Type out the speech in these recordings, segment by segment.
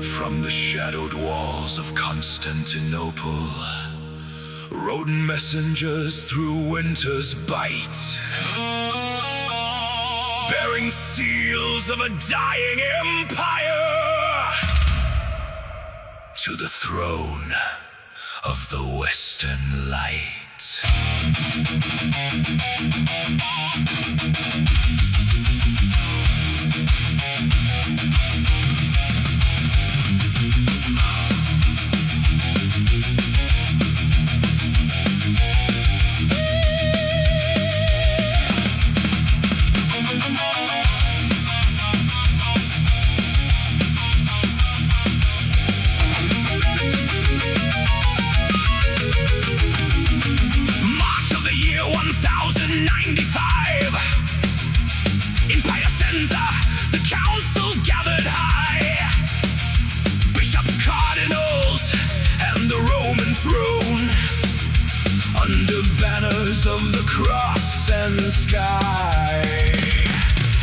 From the shadowed walls of Constantinople, rodent messengers through winter's bite, bearing seals of a dying empire to the throne of the Western Light. Of the cross and the sky,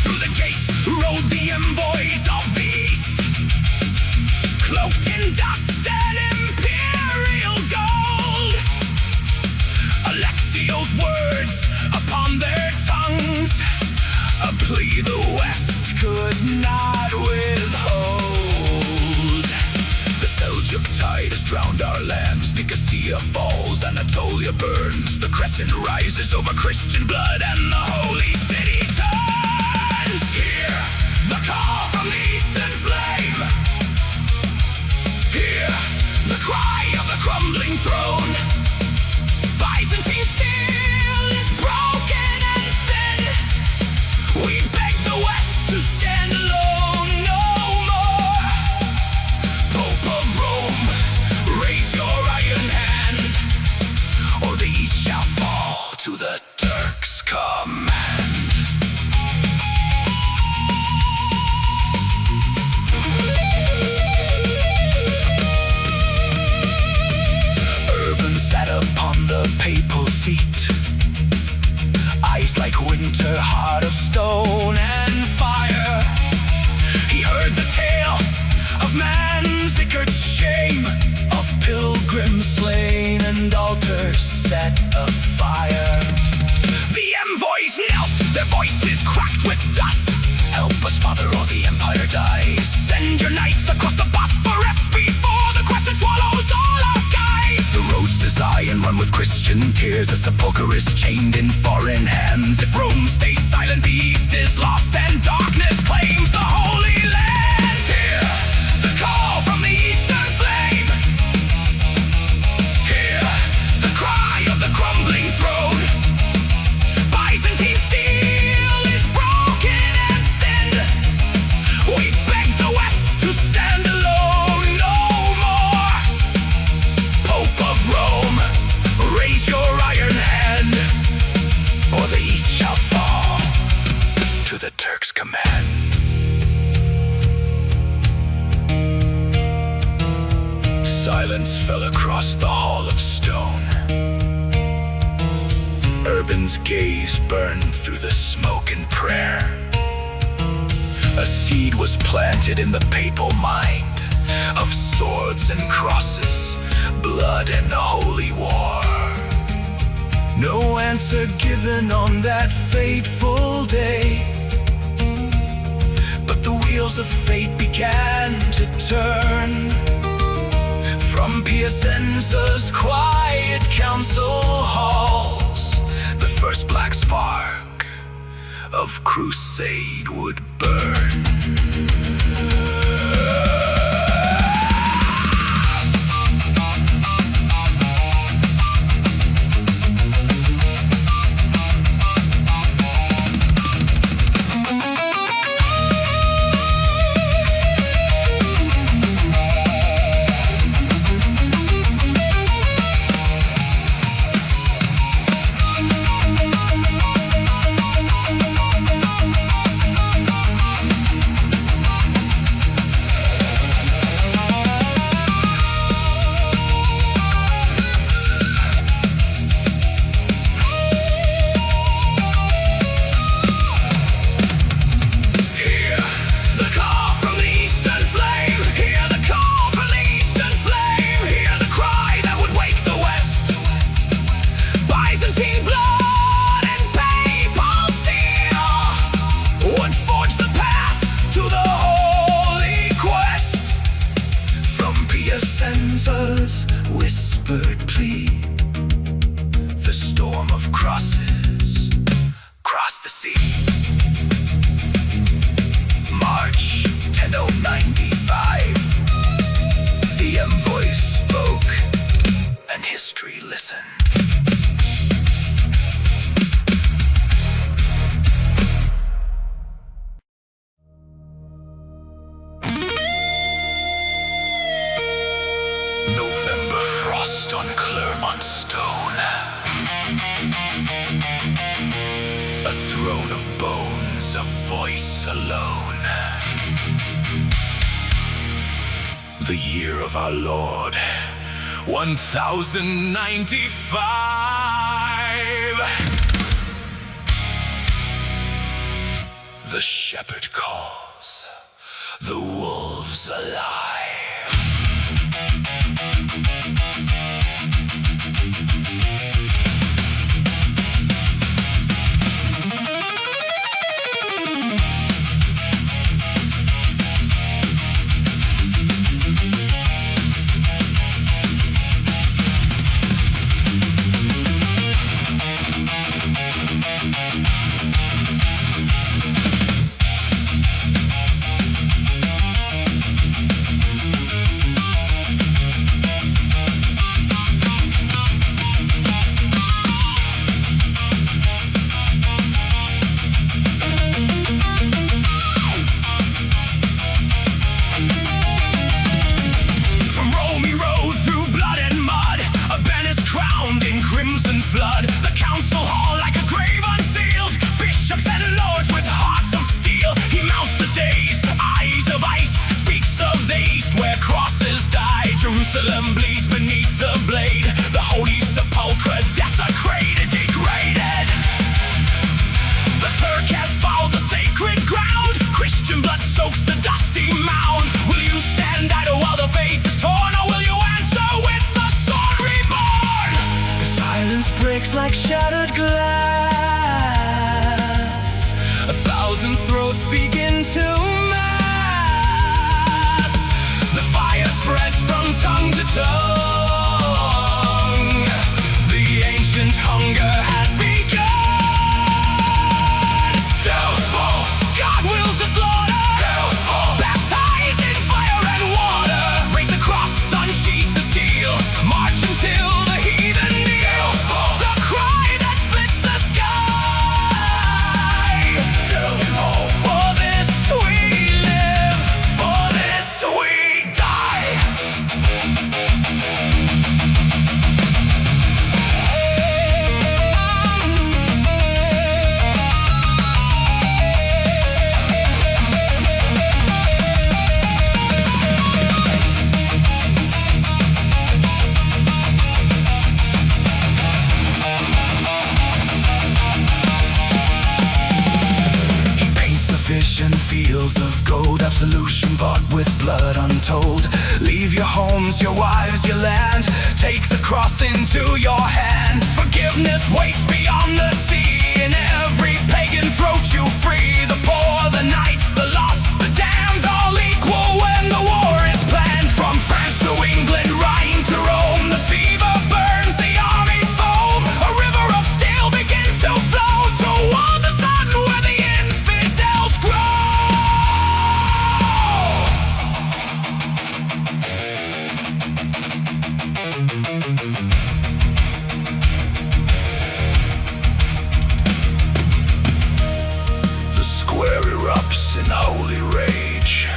through the gates rode the envoys of the east, cloaked in dust and imperial gold. Alexios' words upon their tongues, a plea the West could not withhold. The Seljuk tide has drowned our lands, Nicaea falls, Anatolia burns, the crescent rises over Christian blood, and the holy city turns. Hear the call from the eastern flame, hear the cry of the crumbling throne. Byzantine steel is broken and thin, we beg the West to stand alone no more. Pope of Rome, raise your iron hand, or the East shall fall to the Turks' command. Urban sat upon the papal seat, eyes like winter, heart of stone and fire. He heard the tale of man's ichor's shame, of pilgrims slain and altars set afire. The envoys knelt, their voices cracked with dust. Help us, Father, or the empire dies. Send your knights across the Bosphorus before the crescent swallows all our skies. The roads to Zion run with Christian tears, the Sepulchre is chained in foreign hands. If Rome stays silent, the East is lost and darkness claims the Holy Land. Hear the call from the eastern flame, hear the cry of the crumbling throne. Byzantine steel is broken and thin, we beg the West to stand alone no more. Pope of Rome, raise your iron hand, or the East shall fall to the Turks' command. Silence fell across the hall of stone. Urban's gaze burned through the smoke in prayer. A seed was planted in the papal mind, of swords and crosses, blood and holy war. No answer given on that fateful day, but the wheels of fate began to turn. From Piacenza's quiet council halls, the first black spark of crusade would burn. stanzas, whispered plea. The storm of crosses crossed the sea. March 10095. The envoy spoke, and history listened. November frost on Clermont stone. A throne of bones, a voice alone. The year of our Lord, 1095. The shepherd calls, the wolves alive. Jerusalem bleeds beneath the blade. The holy sepulchre desecrated, degraded. The Turk has fouled the sacred ground. Christian blood soaks the dusty mound. Will you stand idle while the faith is torn, or will you answer with the sword reborn? The silence breaks like shattered glass. 1,000 throats begin to spreads from tongue to tongue. The ancient hunger has begun. Devil's fault, God wills the slaughter. Devil's fault, baptized in fire and water. Raise the cross, unsheath the steel. March until the heathen kneel. Devil's fault, the cry that splits the sky. Devil's fault, for this we live, for this we fields of gold, absolution bought with blood untold. Leave your homes, your wives, your land. Take the cross into your hand. Forgiveness waits beyond the sea. In every pagan throat you free. The poor, the knights, the lost, the damned, all equal when the war is planned. From France to England, Rhine to Rome, the fever burns, the armies foam. A river of steel begins to flow toward the sun where the infidels grow. In holy rage,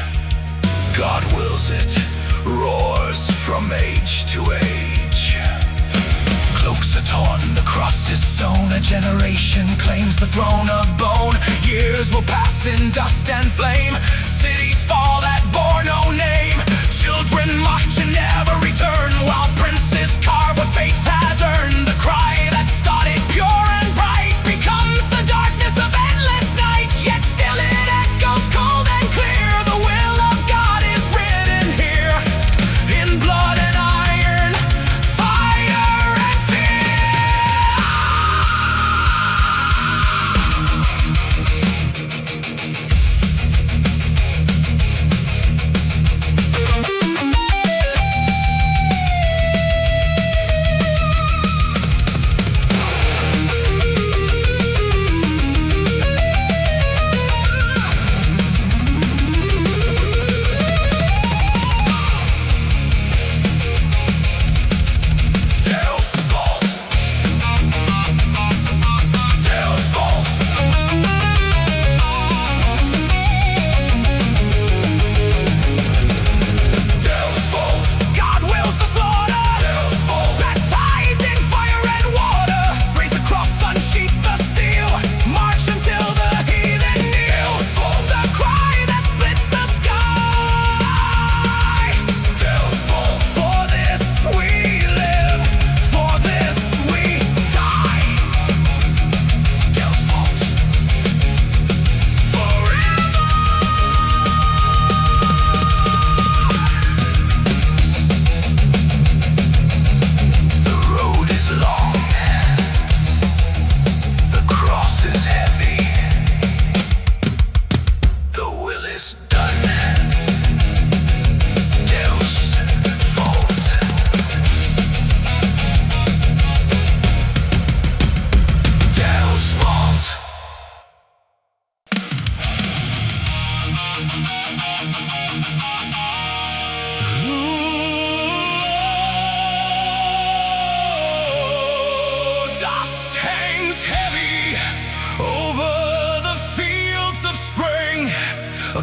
God wills it, roars from age to age. Cloaks are torn, the cross is sewn. A generation claims the throne of bone. Years will pass in dust and flame. Cities fall that bore no name. Children march and never return, while princes carve what faith has earned. The cry that started pure and bright becomes the darkness of endless night. Yet still it echoes cold and clear. The will of God is written here, in blood and iron, fire and fear.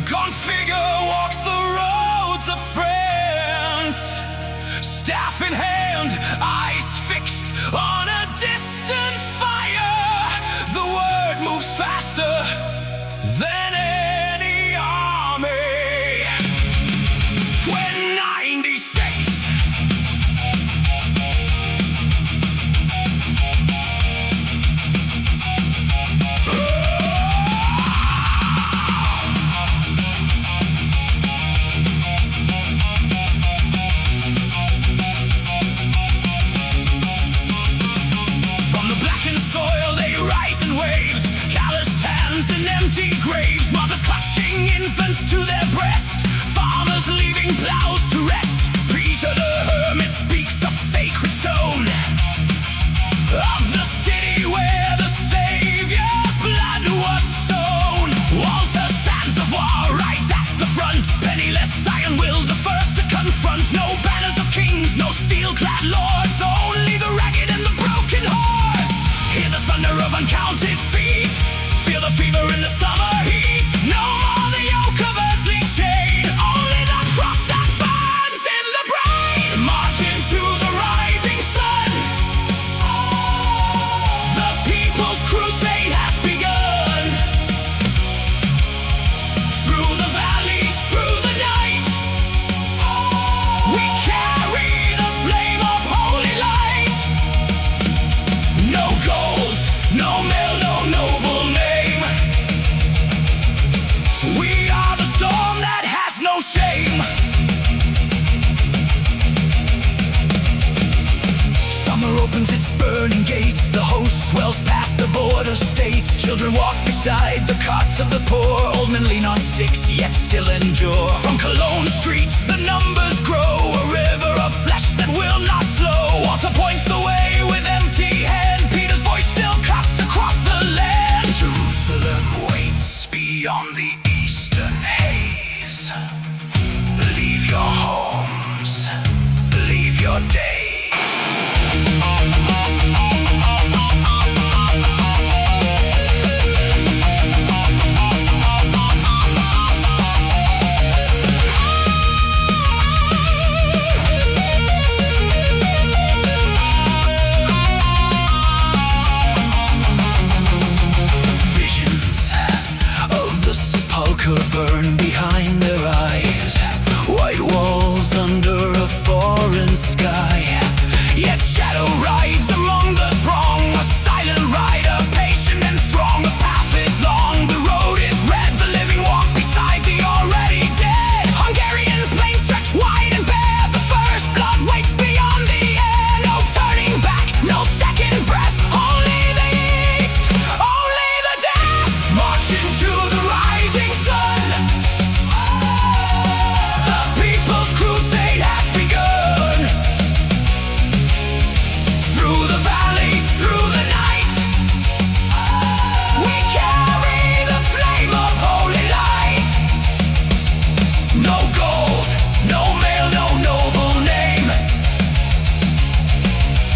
gaunt figure walks the roads of France, staff in hand, eyes fixed on a distant fire. The word moves faster than any army. 1096. Graves, mothers clutching infants to their breast, farmers leaving plows to rest. Peter the Hermit speaks of sacred stone, of the city where the Savior's blood was sown. Walter Sands of War rides at the front, penniless, iron-willed, the first to confront. No banners of kings, no steel-clad lords, only the ragged and the broken hordes. Hear the thunder of uncounted feet, feel the fever in the summer heat. No more the yoke of earthly chain, only the cross that burns in the brain. March into the rising sun, the people's crusade has begun. Through the valleys, through the night, we carry the flame of holy light. No gold, no mail, no noble name. We are the storm that has no shame. Summer opens its burning gates, the host swells past the border states. Children walk beside the cots of the poor, old men lean on sticks yet still endure. From Cologne streets the numbers grow, a river of flesh that will not slow. Walter points the way with empty hand, Peter's voice still cuts across the land. Jerusalem waits beyond the eastern haze. Leave your homes, leave your days. Visions of the Sepulchre burn behind their eyes, white walls under a foreign sky. Yet shadow rides among the throng, a silent rider, patient and strong. The path is long, the road is red, the living walk beside the already dead. Hungarian plains stretch wide and bare, the first blood waits beyond the air. No turning back, no second breath, only the east, only the death. March into the rising sun, the people's crusade has begun. Through the valleys, through the night, we carry the flame of holy light. No gold, no mail, no noble name.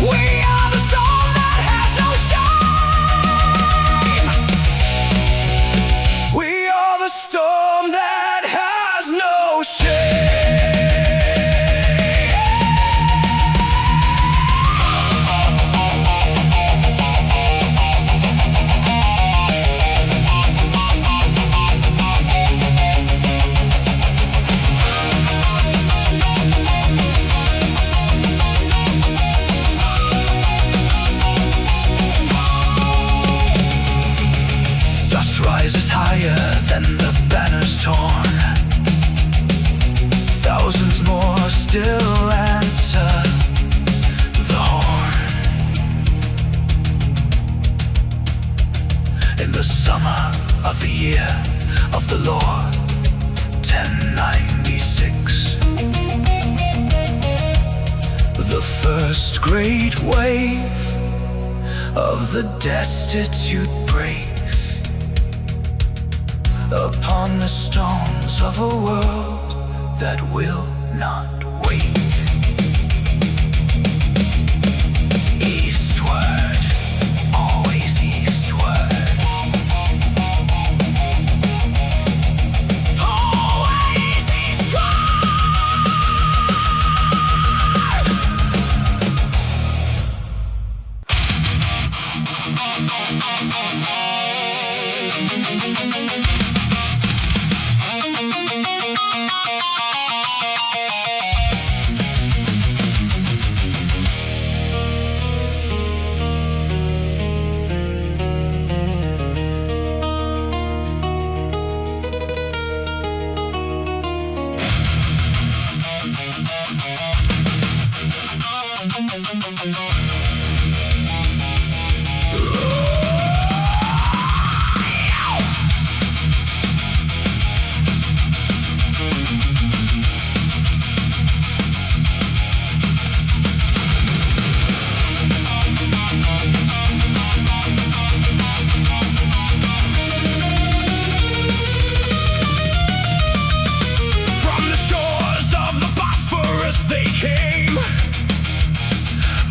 We are the storm that has no shame. We are the storm that has no shame. Dust rises higher than the banners torn. Thousands more still answer the horn. In the summer of the year of the Lord, 1096, the first great wave of the destitute breaks upon the stones of a world that will not wait. Eastward, always eastward. For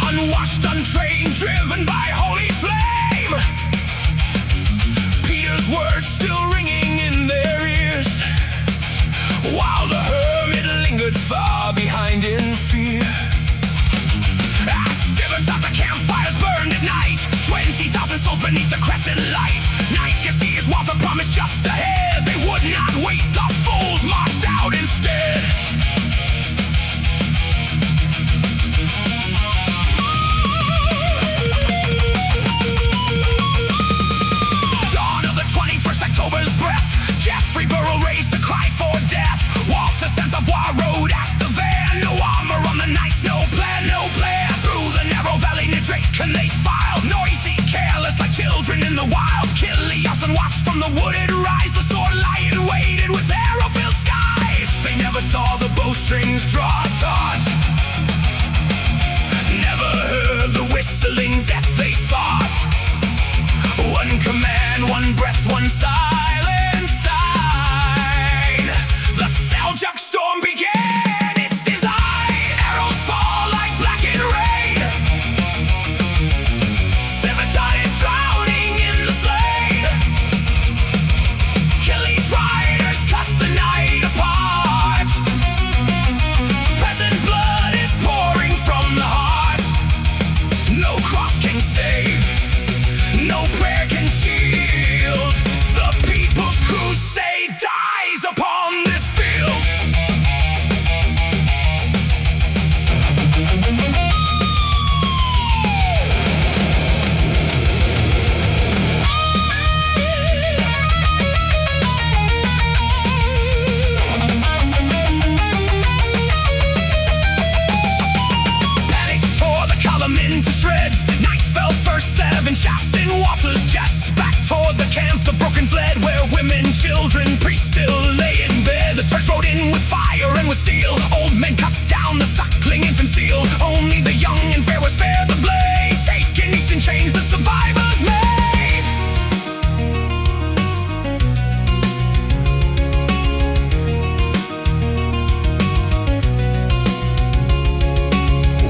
Unwashed, untrained, driven by holy flame. Peter's words still ringing in their ears, while the hermit lingered far behind in fear. At Civetot the campfires burned at night, 20,000 souls beneath the crescent light. Nicaea's walls were promised just ahead. They would not wait, the fools marched out instead. Road at the van, no armor on the knights, no plan, no plan. Through the narrow valley near Draken they filed, noisy, careless like children in the wild. Alexios watched from the wooded rise, the sword lion waited with arrow-filled skies. They never saw the bowstrings draw taut, never heard the whistling death they sought. One command, one breath, one silent sign. The Seljuk storm began. Into shreds, knights fell first, 7 shafts in water's chest. Back toward the camp the broken fled, where women, children, priests still lay in bed. The Turks rode in with fire and with steel, old men cut down the suckling infant seal. Only the young and fair were spared the blade, taken eastern chains the survivors made.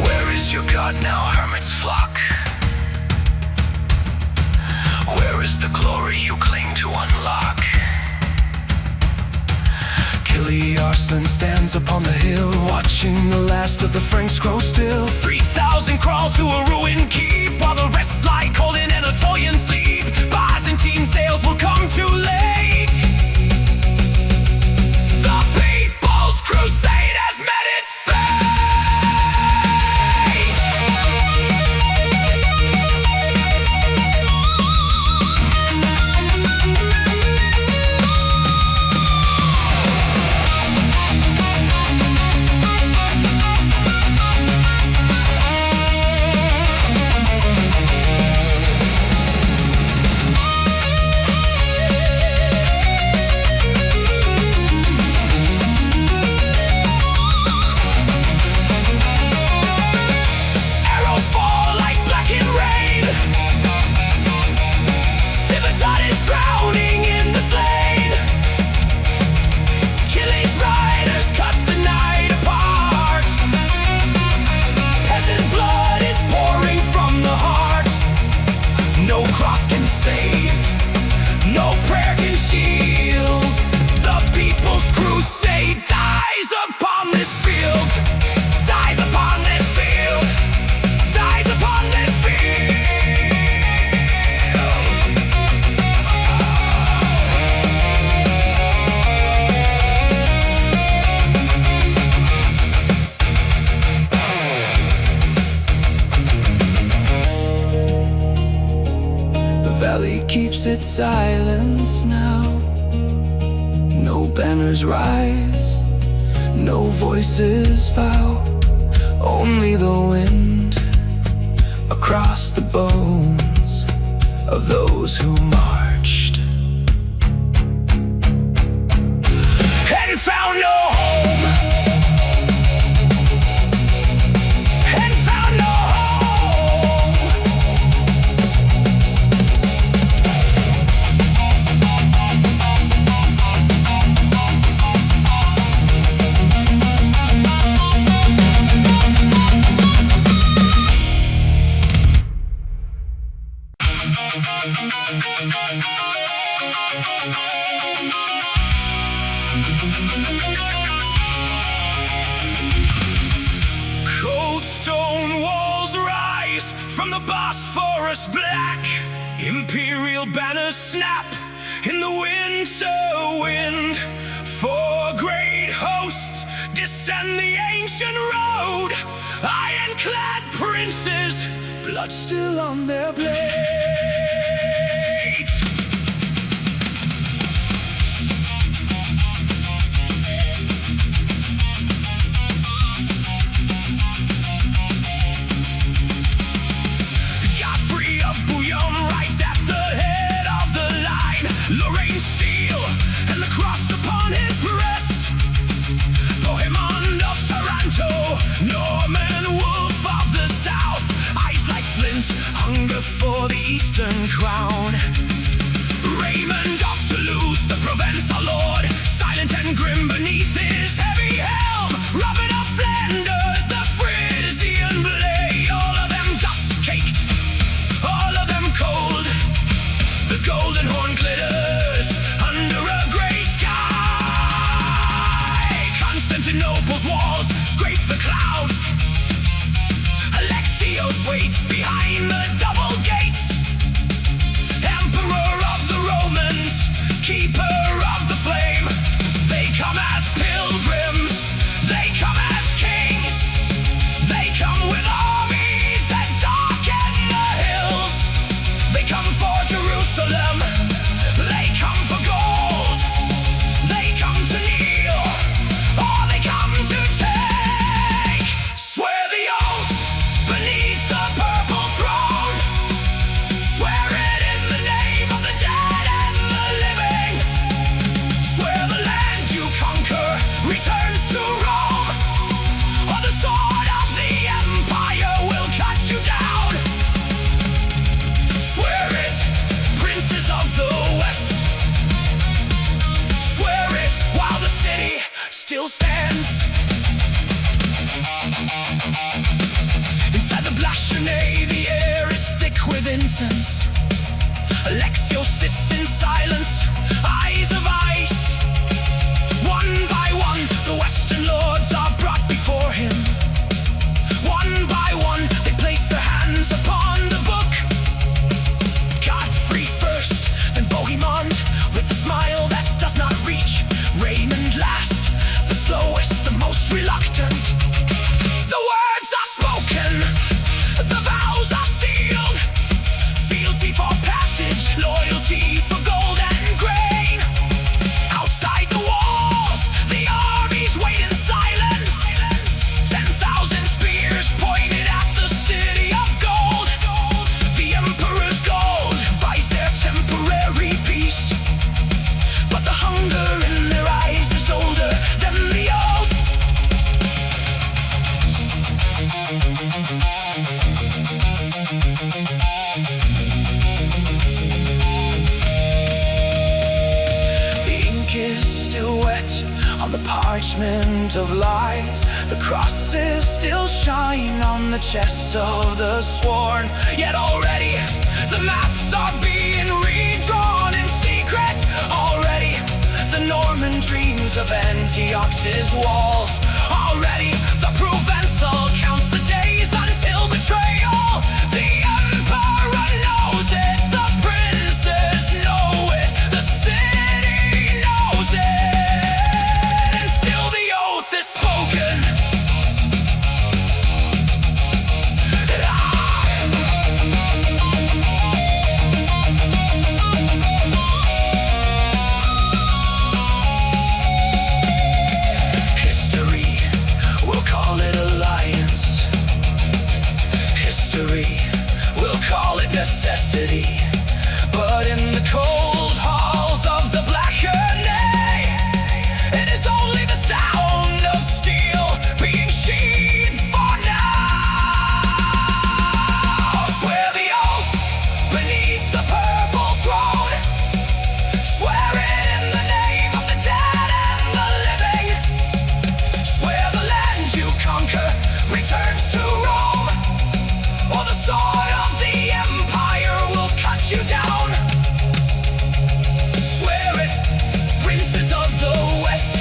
Where is your God now, hermit's flock? Where is the glory you claim to unlock? Arslan stands upon the hill, watching the last of the Franks grow still. 3,000 crawl to a ruined keep, while the rest lie cold in Anatolian sleep. Byzantine sails will come too late. The People's Crusade has met its fate. Keeps its silence now. No banners rise, no voices vow. Only the wind across the bones of those who marched and found no home, and found no home. Cold stone walls rise from the Bosphorus black. Imperial banners snap in the winter wind. Four great hosts descend the ancient road. Iron-clad princes, blood still on their blades. For the Eastern crown, Raymond of Toulouse, the Provençal lord, silent and grim beneath his heavy helm. Robert of Flanders, the Frisian blade, all of them dust-caked, all of them cold. The golden horn glitters under a grey sky. Constantinople's walls scrape the clouds. Alexios waits behind the double gates. Emperor of the Romans, keeper of the flame. They come as pilgrims, they come as kings. They come with armies that darken the hills. They come for Jerusalem, they come for gold. They come to kneel, or they come to take. Swear the oath beneath the purple throne. Swear it in the name of the dead and the living. Swear the land you conquer returns to Rome, or the sword of the empire will cut you down. Swear it, princes of the West. Swear it while the city still stands. Inside the Blachenet, the air is thick with incense. Alexios sits in silence, eyes of ice. One by one, the Western lords are brought before him. One by one, they place their hands upon the book. Godfrey first, then Bohemond, with a smile that does not reach. Raymond last, the slowest, the most reluctant. The words are spoken, the vows are sealed. Fealty for passage, loyalty for gold and grain. Outside the walls, the armies wait in silence. 10,000 spears pointed at the city of gold. The emperor's gold buys their temporary peace, but the hunger in their eyes is older than the oath. The ink is still wet on the parchment of lies. The crosses still shine on the chest of the sworn. Yet already the maps are being redrawn in secret. Already the Norman dreams of Antioch's walls. Already the Provençal counts the days until betrayal. The emperor knows it, the princes know it, the city knows it, and still the oath is spoken. History city, but in the cold halls of the blackened, it is only the sound of steel being sheathed for now. Swear the oath beneath the purple throne, swear it in the name of the dead and the living. Swear the land you conquer returns to Rome, or the sword of the empire will cut you down. Swear it, princes of the west.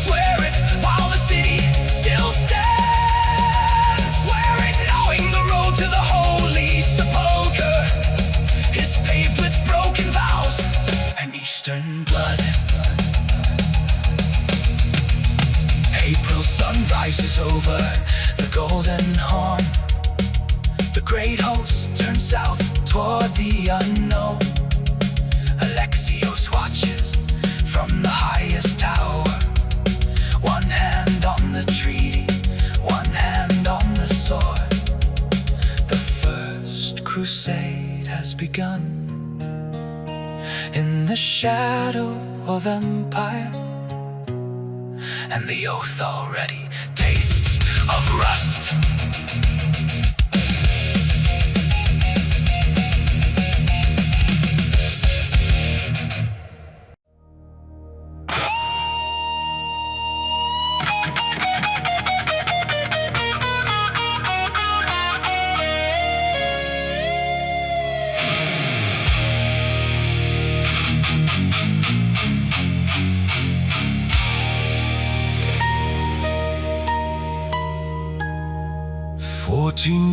Swear it while the city still stands. Swear it knowing the road to the holy sepulchre is paved with broken vows and eastern blood. April sun rises over the golden horn. The great host turns south toward the unknown. Alexios watches from the highest tower, one hand on the treaty, one hand on the sword. The First Crusade has begun in the shadow of empire, and the oath already tastes of rust.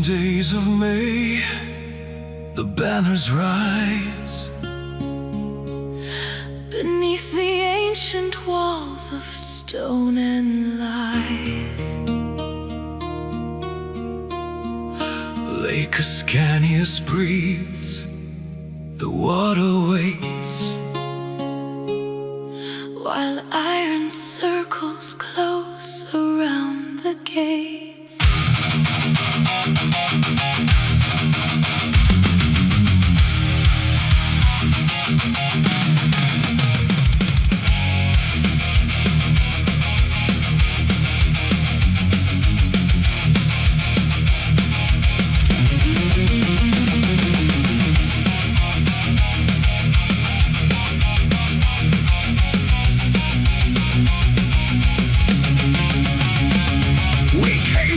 Days of May, the banners rise beneath the ancient walls of stone and lies. Lake Ascanius breathes, the water waits, while iron circles close around the gates.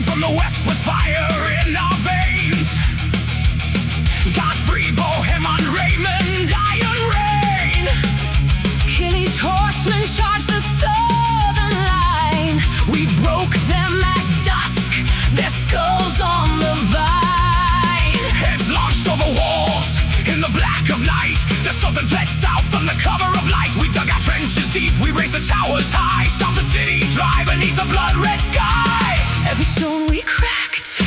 From the west with fire in our veins, Godfrey, Bohemond, Raymond, Iron Rain. Achilles' horsemen charged the southern line. We broke them at dusk, their skulls on the vine. Heads launched over walls in the black of night. The southern fled south from the cover of light. We dug our trenches deep, we raised the towers high, stopped the city dry beneath the blood-red sky. Every stone we cracked,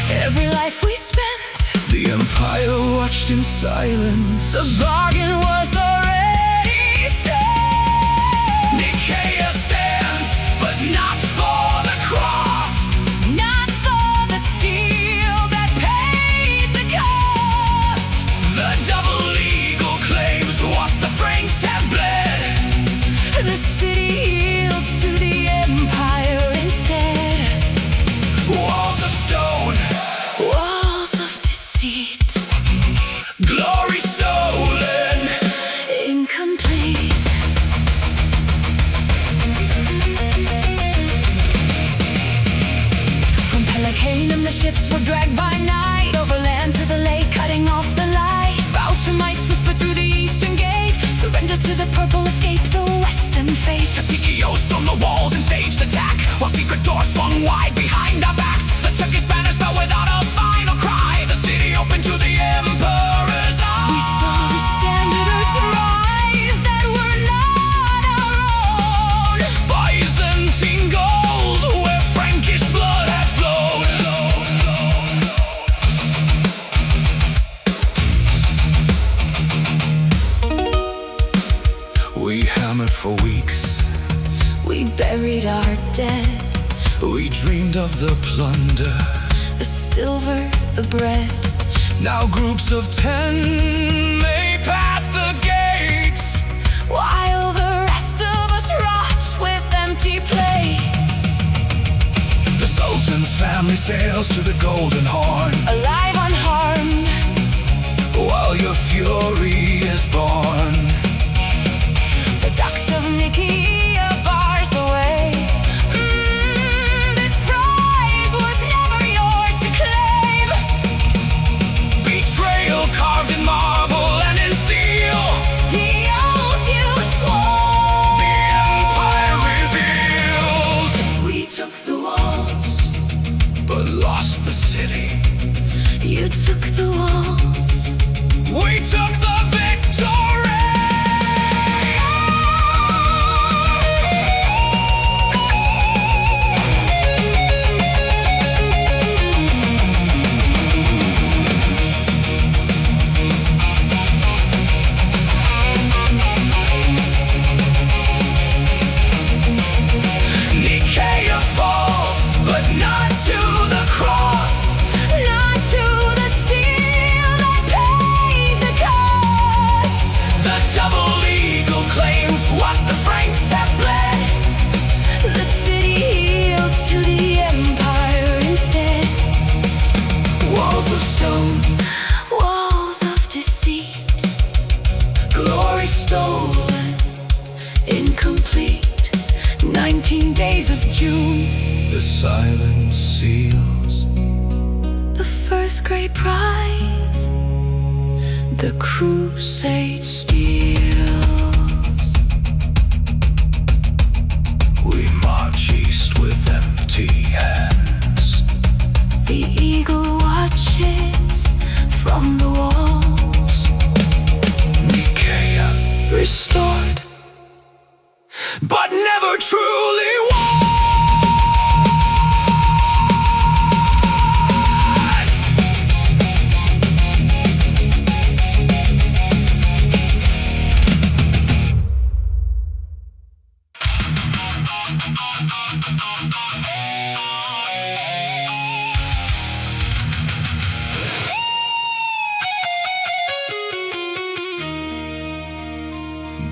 every life we spent, the empire watched in silence. the bargain was already spent. Nicaea stands, but not for the cross, not for the steel that paid the cost. the double eagle claims what the Franks have bled. The city yields to the empire instead. Walls of stone, Walls of deceit, glory stolen, incomplete. From Pelicanum the ships were dragged by night, overland to the lake, cutting off the light. Boucher mites whispered through the eastern gate, surrender to the purple, escape the western fate. Alexios stormed the walls and staged attack, while secret doors swung wide behind our backs. The Turkish banners fell without a final cry. The city opened to the emperor's eye. We saw the standards rise that were not our own. Byzantine gold, where Frankish blood had flowed. We hammered for weeks, We buried our dead, we dreamed of the plunder. the silver, the bread. Now groups of 10 may pass the gates, while the rest of us rot with empty plates. The Sultan's family sails to the Golden Horn, Alive unharmed, while your fury is born. the ducks of Nicaea bars the way. This prize was never yours to claim. Betrayal carved in marble and in steel, The oath you swore. the empire reveals. We took the walls. But lost the city. You took the walls. We took the victory! Nicaea falls, but not to the cross. Not to the steel that paid the cost. The double eagle claims what the Franks have bled. The city yields to the empire instead. Walls of stone, Walls of deceit, glory stolen, incomplete. 19 days of June, the silence seals. the first great prize, the crusade steals. We march east with empty hands. The eagle watches from the walls. Nicaea restored, but never truly won.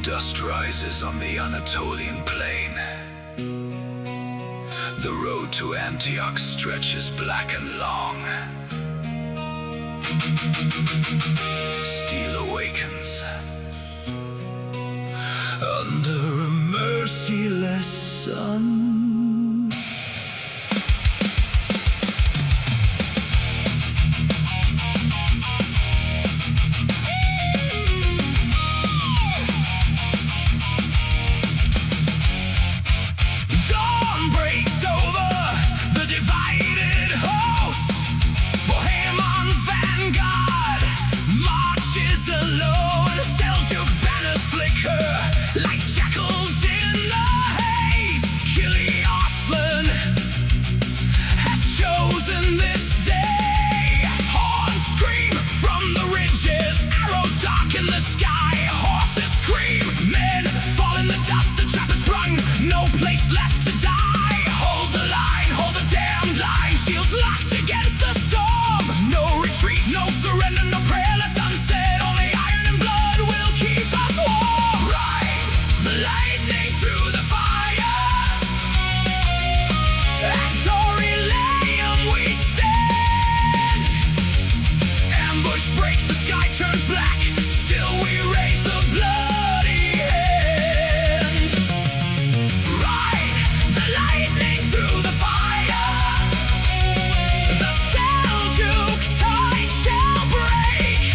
Dust rises on the Anatolian plain. The road to Antioch stretches black and long. Steel awakens under a merciless sun. Dawn breaks over the divided host. Bohemon's vanguard marches alone. Seljuk banners flicker like jackals in the haze. Kilioslan has chosen this day. Horns scream from the ridges, arrows darken the sky. Horses scream, men fall in the dust. The trap is sprung, no place left to die. Hold the line, hold the damned line. Shields locked against the storm. No retreat, no surrender, no prayer left unsaid. Only iron and blood will keep us warm. Ride the lightning through the fire. At Dorylaeum we stand. Ambush breaks, the sky turns black. Still we raise the bloody hand. Ride the lightning through the fire. The Seljuk tide shall break.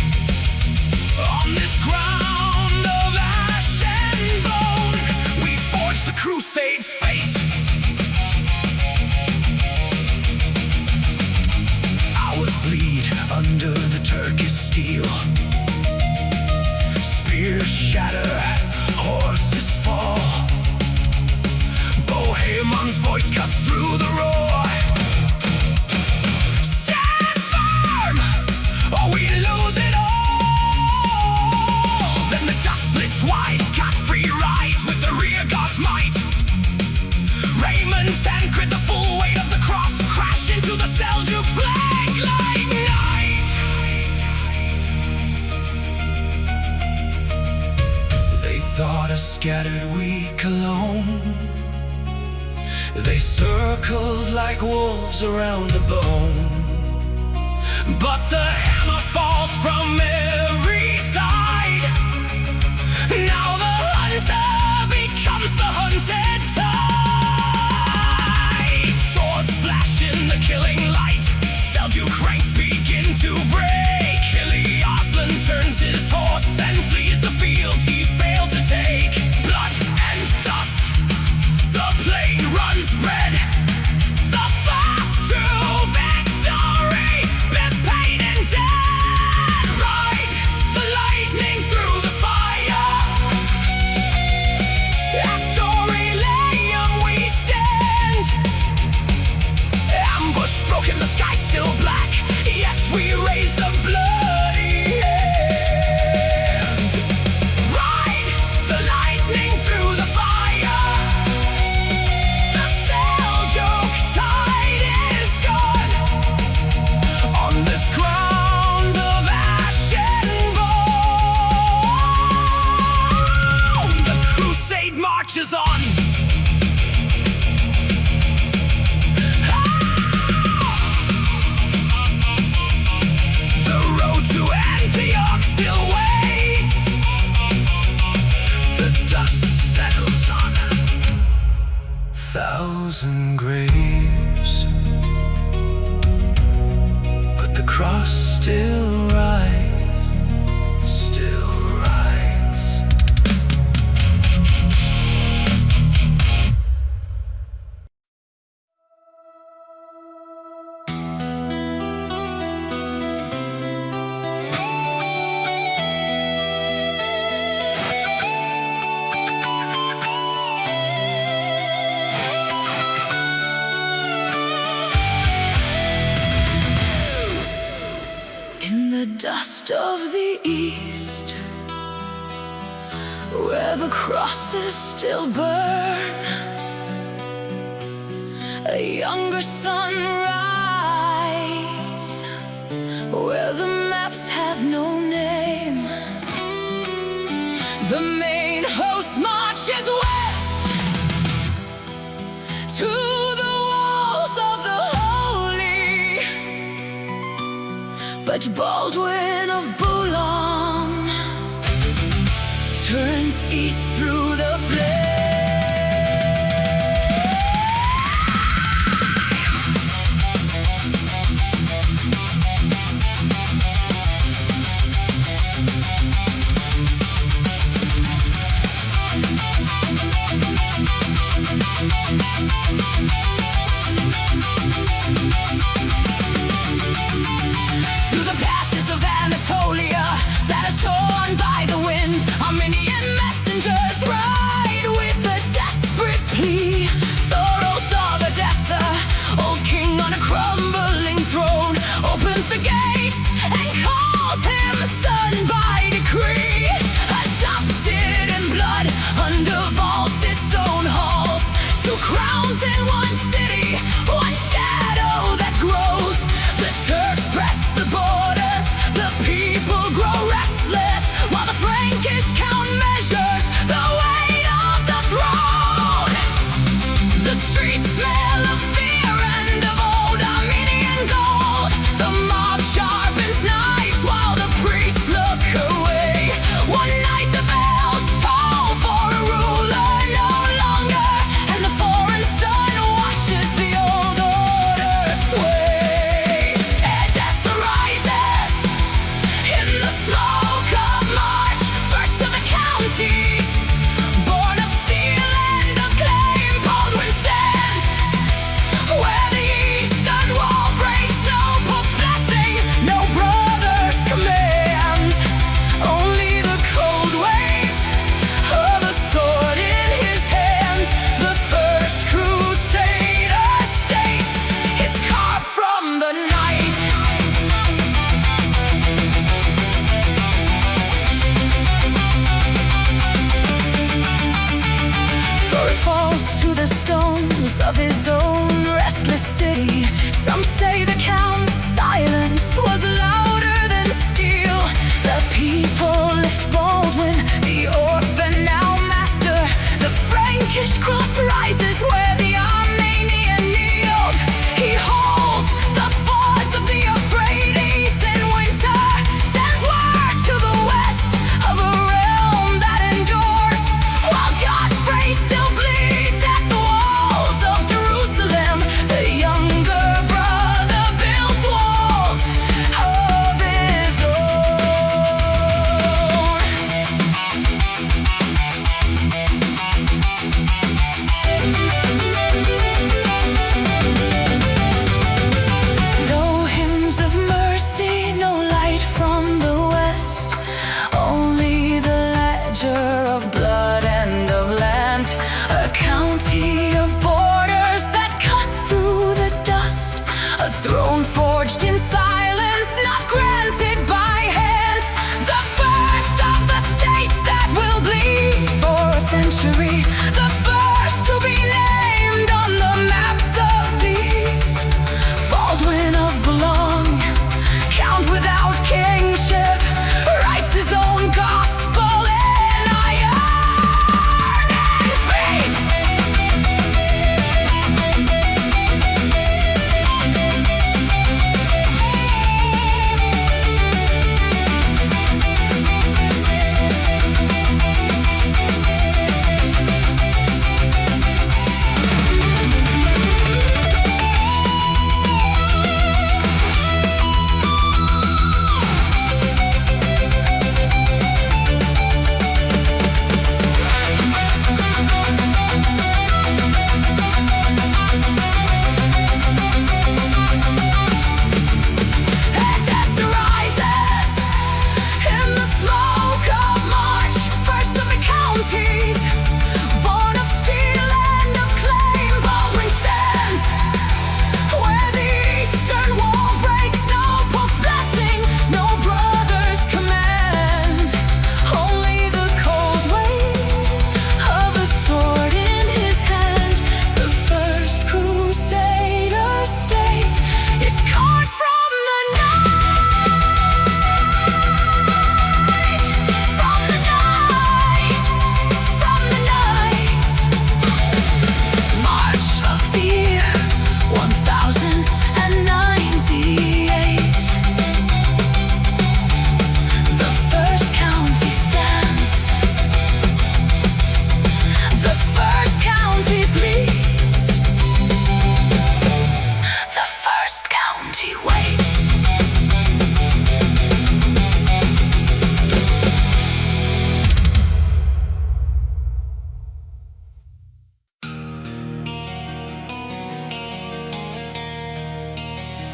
scattered weak alone. They circled like wolves around the bone. But the hammer falls from every side. Now the hunter becomes the hunted tide. Swords flash in the killing light. Seljuk ranks begin to break. Iliaslan turns his horse and flees the field he failed to take. Blood and dust, the plain runs red. The fast true victory bears pain and death. Ride the lightning through the fire. At Dorylaeum we stand. Ambush broken, the sky still black, yet we raise the bloody hand. Ride the lightning through the fire. The Seljuk tide is gone. On this ground of ash and bone, the crusade marches on. The road to Antioch still waits. The dust settles on 1,000 graves, but the cross still rides, still rides. In the dust of the east, where the crosses still burn, a younger sunrise, where the maps have no name. The main host marches west to the walls of the holy. But Baldwin of Boulogne turns east through the flame. Through the passes of Anatolia, banners torn by the wind, Armenian messengers ride. forged in silence, not granted by hand. The first of the states that will bleed for a century. The first to be named on the maps of the East. Baldwin of Boulogne, count without kingship, writes his own gospel in iron and feast.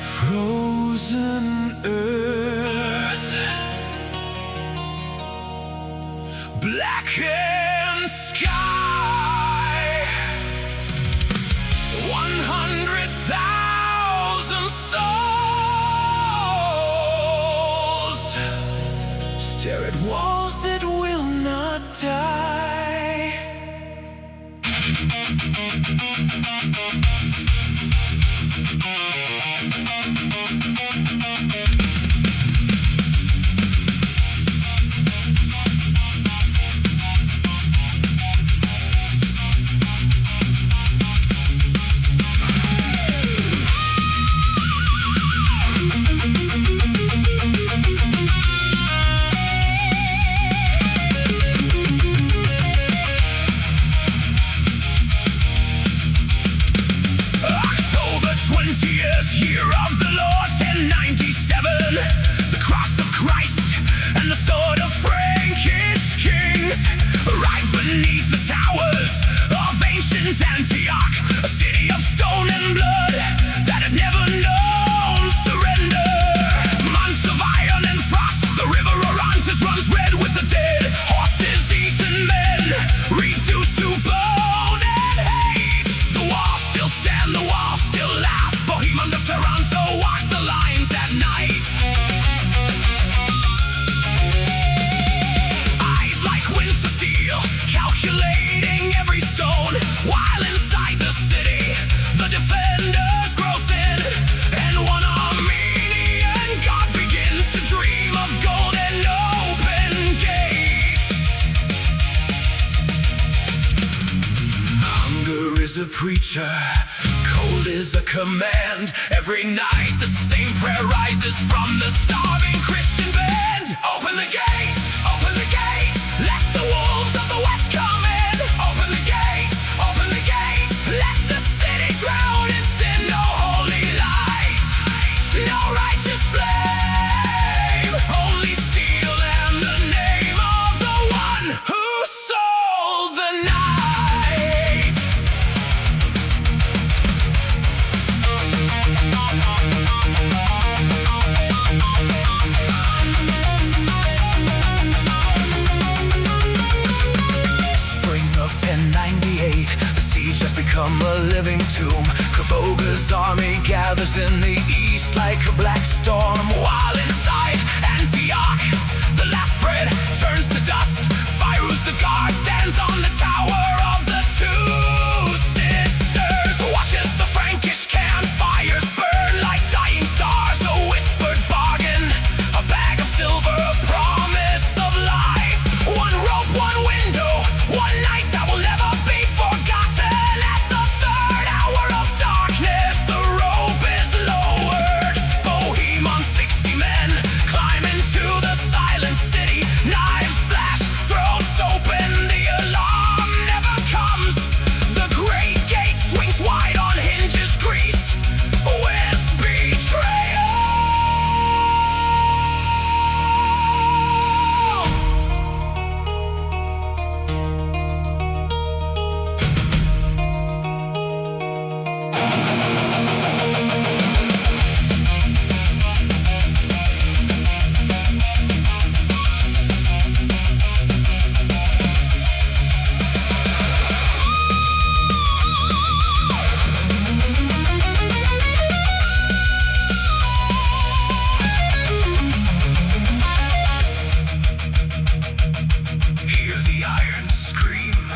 Frozen earth, blackened sky, 100,000 souls stare at walls that will not die. October 20th, year of the Lord, 1097. The cross of Christ and the sword of Frankish kings. Right beneath the towers of ancient Antioch, a city of stone and blood that had never known surrender. Months of iron and frost, the river Orontes runs red with the dead. Horses eaten men, reduced to bone and hate. The walls still stand, the walls still laugh. Bohemian of Toronto walks the lines at night. Eyes like winter steel, calculating every stone. While inside the city, the defenders grow thin. And one Armenian god begins to dream of golden open gates. Hunger is a preacher, cold is a command. Every night the same prayer rises from the starving Christian band. Open the gate, open the gate, let the wolves of the west come in. Open the gate, let the city drown in sin. No holy light, no righteous flame, only steel and the name of the one who sold the night. Spring of 1098, the siege has become a living tomb. Boga's army gathers in the east like a black storm, while inside Antioch the last bread turns to dust. Firuz the guard stands on the tower of the two sisters, watches the Frankish campfires burn like dying stars. A whispered bargain, a bag of silver, a promise of life. One rope, one window, one night that will never be forgotten. At the third hour of darkness, the rope is lowered. Bohemond, 60 men climb into the silent city. Knives flash, throats open, the alarm never comes. The great gate swings wide on hinges greased with betrayal. Hear the iron scream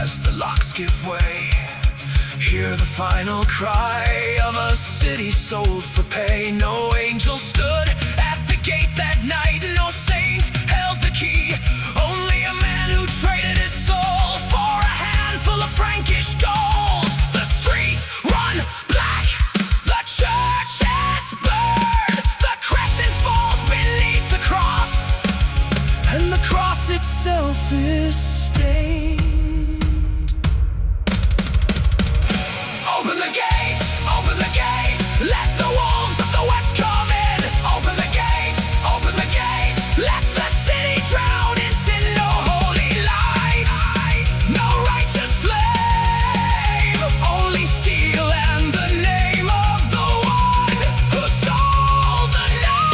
as the locks give way. Hear the final cry of a city sold for pay. No angel stood at the gate that night, no saint held the key. Only a man who traded his soul for a handful of Frankish gold. The streets run black, the churches burn, the crescent falls beneath the cross, and the cross itself is stained. Open the gate, open the gate, let the wolves of the west come in. Open the gate, let the city drown in sin. No holy light, no righteous flame, only steel and the name of the one who sold the night.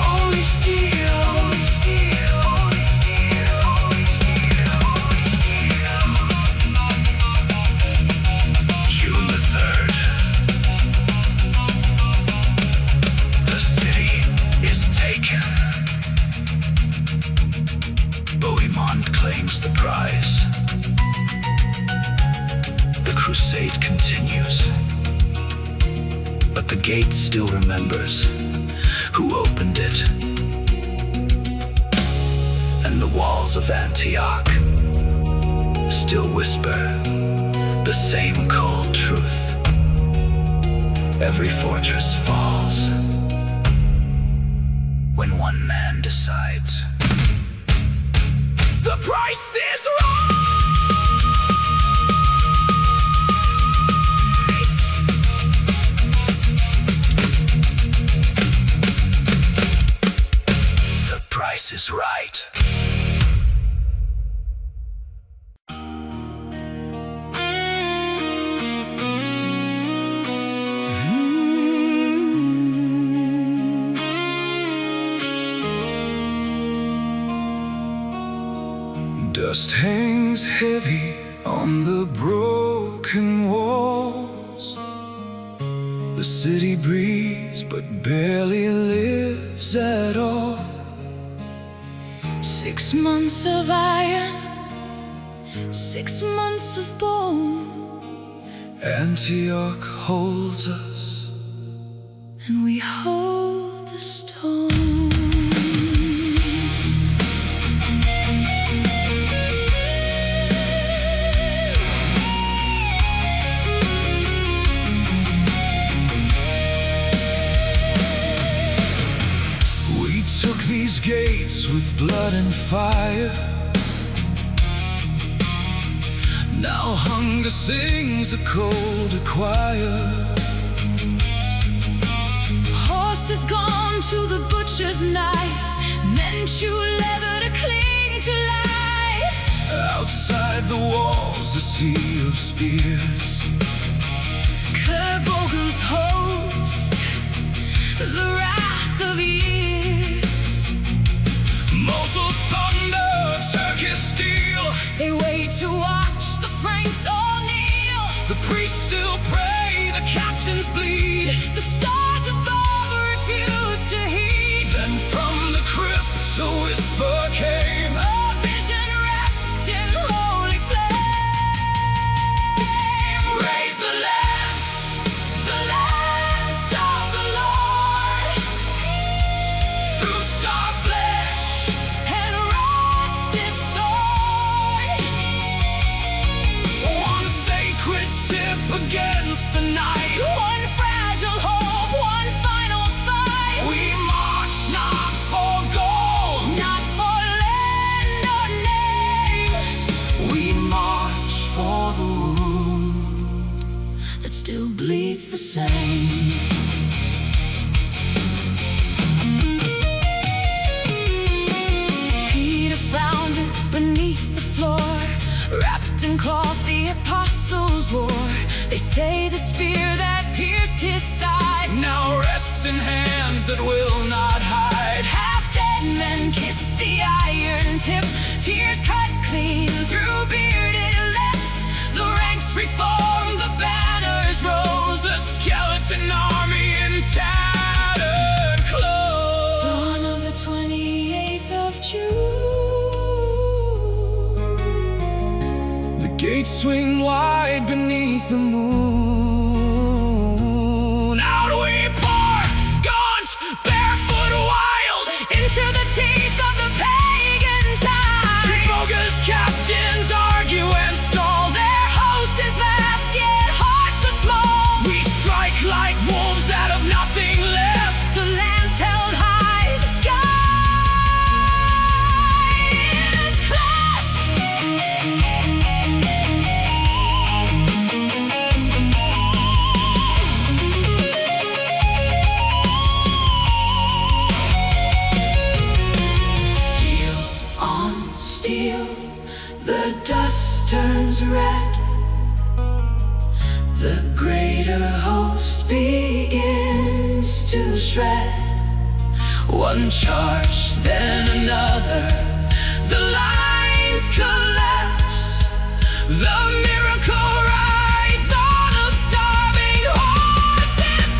Only steel, only steel, only steel, only steel, only steel. June the 3rd, the city is taken. Bohemond claims the prize. The crusade continues, but the gate still remembers who opened it. And the walls of Antioch still whisper the same cold truth. Every fortress falls when one man decides the price is right. The price is right. Dust hangs heavy on the broken walls. The city breathes but barely lives at all. 6 months of iron, 6 months of bone, Antioch holds us, and we hold the stone. We took these gates with blood and fire. Now hunger sings a cold choir. Horses gone to the butcher's knife, men chew leather to cling to life. Outside the walls, a sea of spears. Kerbogel's host, the wrath of years. Mosul's thunder, Turkish steel. They wait to watch the French night. One fragile hope, one final fight. We march not for gold, Not for land or name. we march for the wound That still bleeds the same. Peter found it beneath the floor, wrapped in cloth the apostles wore. They say the spear that pierced his side now rests in hands that will not hide. half-dead men kiss the iron tip. Tears cut clean through bearded lips. The ranks reformed, the banners rose. The skeleton army in tattered clothes. Dawn of the 28th of June. The gates swing wide beneath the moon. Out we pour, gaunt, barefoot, wild, Into the teeth of the pagan tide. bogus captains argue and stall. Their host is vast, yet hearts are small. We strike like wolves that have nothing left. The lance held high, the sky is cleft. Steel on steel, the dust turns red. The greater host begins to shred. One charge, then another. The lines collapse. The miracle rides on a starving horse's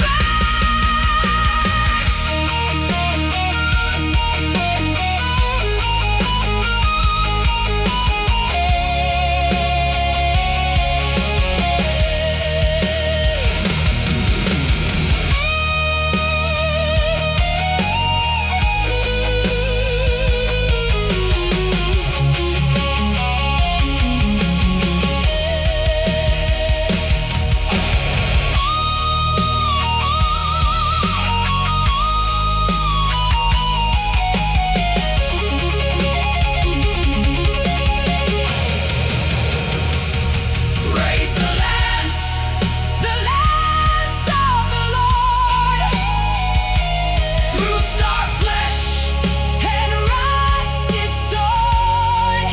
Raise the lance of the Lord, through star flesh. and rusted sword.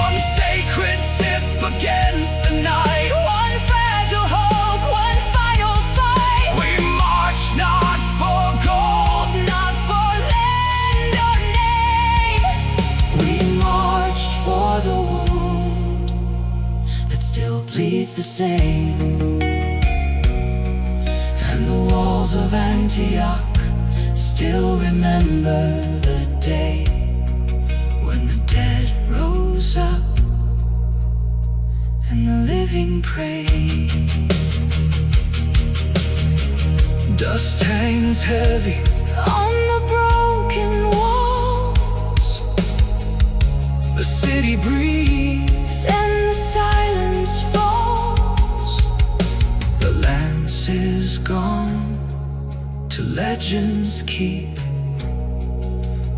One sacred tip against the night. One fragile hope, one final fight. We march not for gold, Not for land or name. We marched for the wound that still bleeds the same. And the walls of Antioch still remember the day when the dead rose up and the living prayed. dust hangs heavy. On the broken walls, The city breathes, and the silence falls. the lance is gone to legends keep,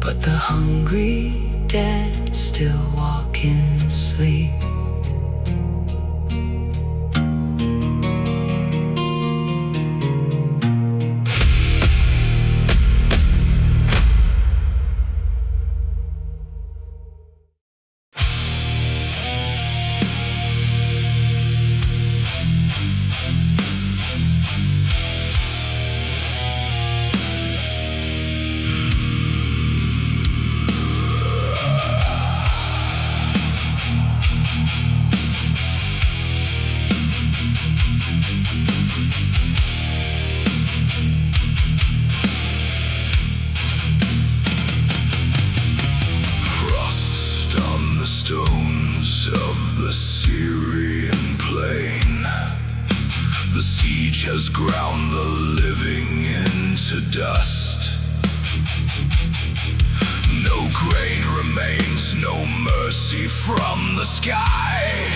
But the hungry dead still walk in sleep. stones of the Syrian plain. The siege has ground the living into dust. No grain remains, no mercy from the sky.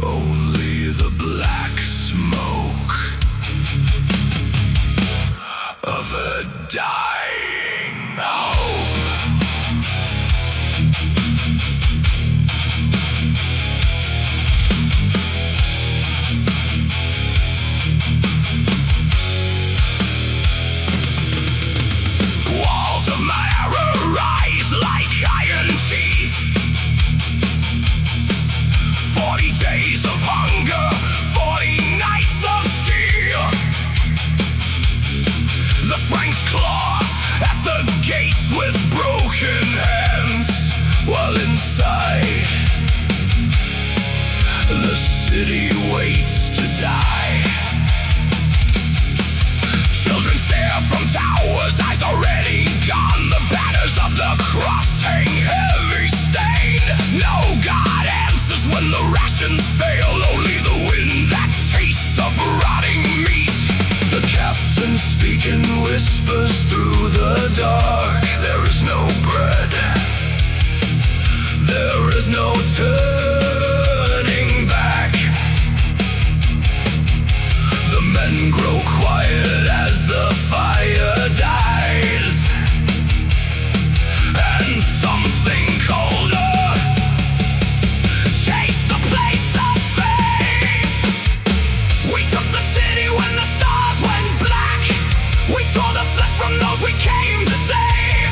Only the dying hope. Walls of my arrow rise like iron teeth. 40 days of hunger, 40 nights of steel. The Franks claw at the gates with broken hands, while inside the city waits to die. Children stare from towers, eyes already gone. The banners of the cross hang heavy stained. No God answers when the rations fail, only the wind that tastes of rotting meat. The captain speaking whispers through the dark. There is no bread, there is no turning back. The men grow quiet as the fire dies, and something colder takes the place of faith. We took the city when the stars went black. We tore the flesh from those we came to save.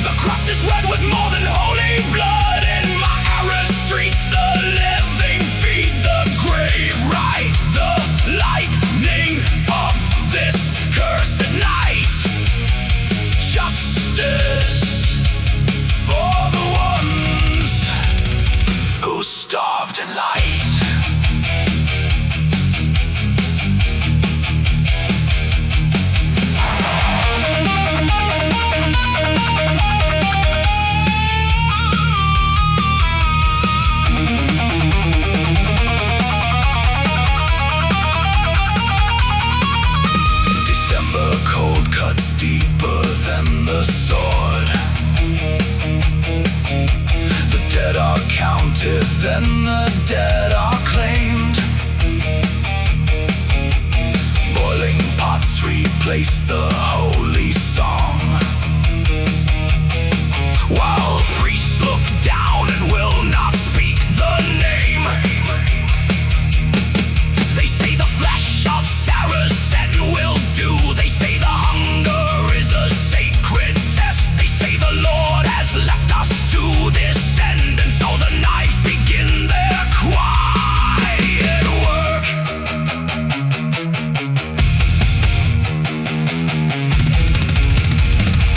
The cross is red with more than holy blood. In my arrow streets the living feed the grave. Right the lightning of this cursed night. Justice for the ones who starved in light. Cold cuts deeper than the sword. The dead are counted, then the dead are claimed. Boiling pots replace the holy song, while priests look down and will not speak the name. They say the flesh of Saracen will do. They say the hunger is a sacred test. They say the Lord has left us to this end, and so the knives begin their quiet work.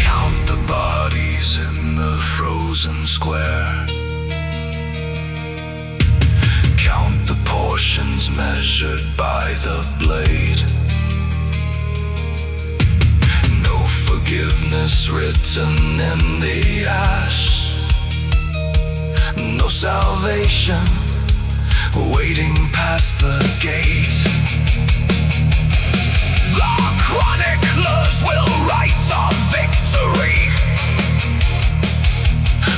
Count the bodies in the frozen square. Count the portions measured by the blade. No forgiveness written in the ash. No salvation waiting past the gate. The chroniclers will write our victory,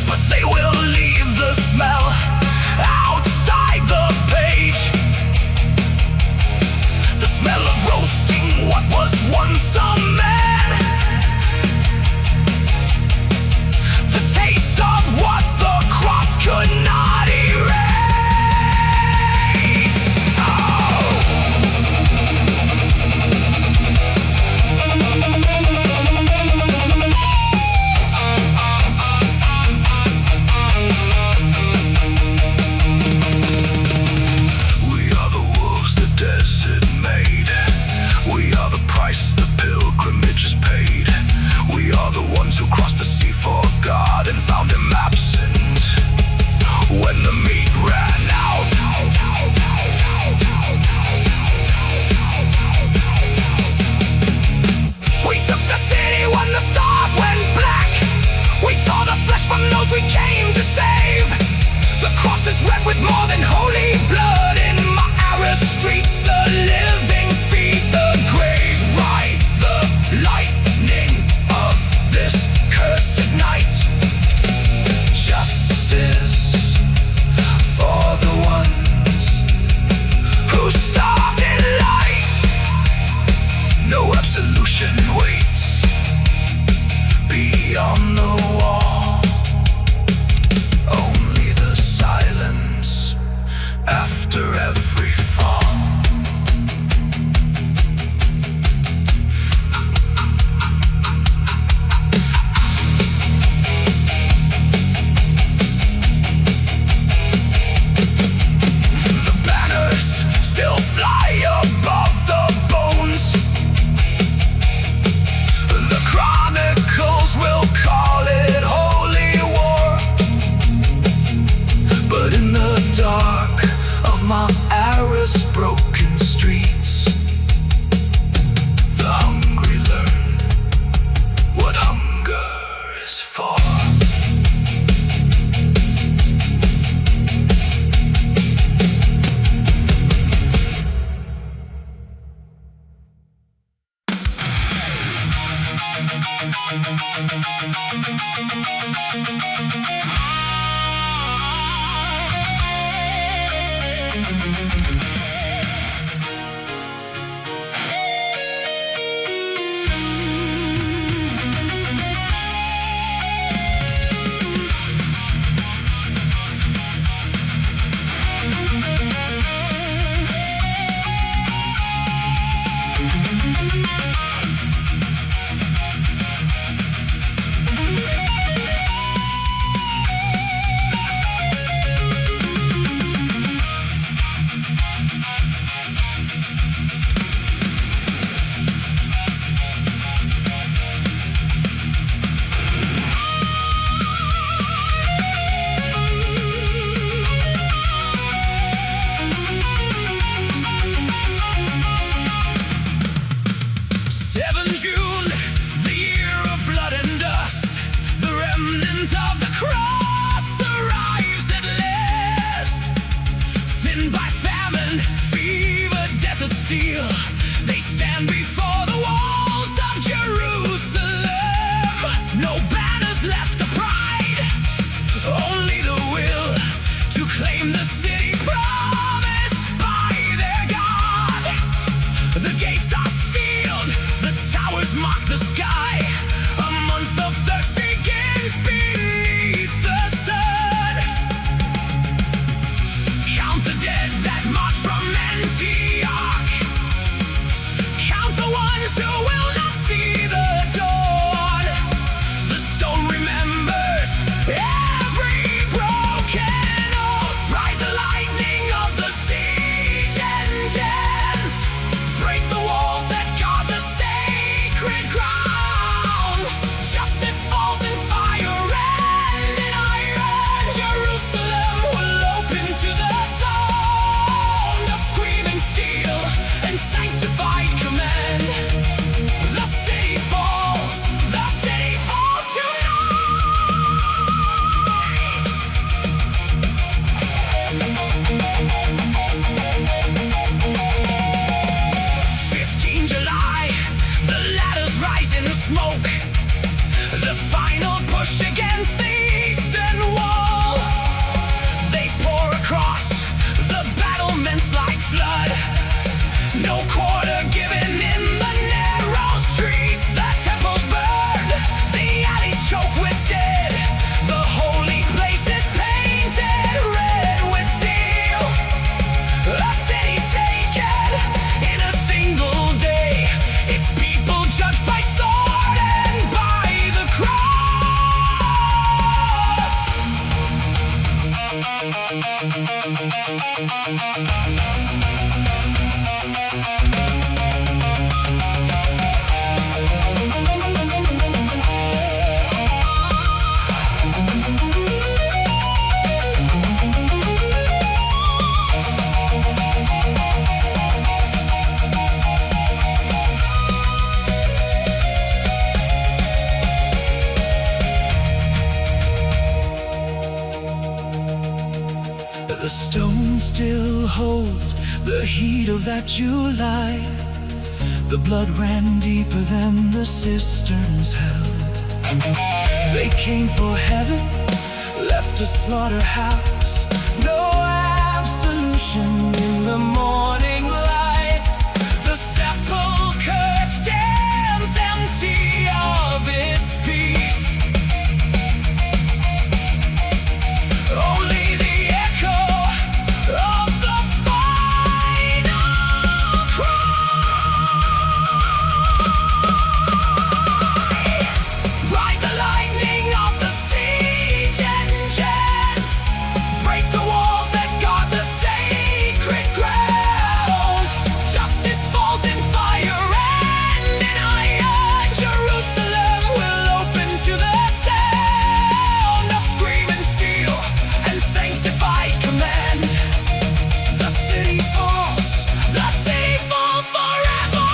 but they will leave the smell outside the page. The smell of roasting what was once a man. The taste of what the cross could not erase. Who crossed the sea for God and found him absent when the meat ran out. We took the city when the stars went black. We tore the flesh from those we came to save. The cross is red with more than holy blood. In my arrow streets the living feed the grave. Ride the lightning of this cursed night. Justice for the ones who starved in light. No absolution waits shattered steel. They stand before the walls of Jerusalem. No banners left of pride, only the will to claim the city promised by their God. The gates are sealed, the towers mark the sky. A month of thirst begins beneath the sun. Count the dead that march from Antioch. Count the ones who will not see the dawn. The stone remembers every broken oath. Ride the lightning of the siege engines. Break the walls that guard the sacred ground. Justice falls in fire and in iron. Jerusalem will open to the sound of screaming steel and sanctified command. The city falls tonight. 15 July, the ladders rise in smoke. The final push against the eastern wall. They pour across the battlements like flood. No quarter given in the narrow streets. The temples burn, the alleys choke with dead. The holy place is painted red with zeal. A city taken in a single day. Its people judged by sword and by the cross. The stones still hold the heat of that July. The blood ran deeper than the cisterns held. They came for heaven, left a slaughterhouse. No absolution in the morning light. The sepulchre stands empty of its peace. Only the echo of the final cry. Ride the lightning of the siege engines. Break the walls that guard the sacred ground. Justice falls in fire and in iron. Jerusalem will open to the sound of screaming steel and sanctified command. The city falls forever.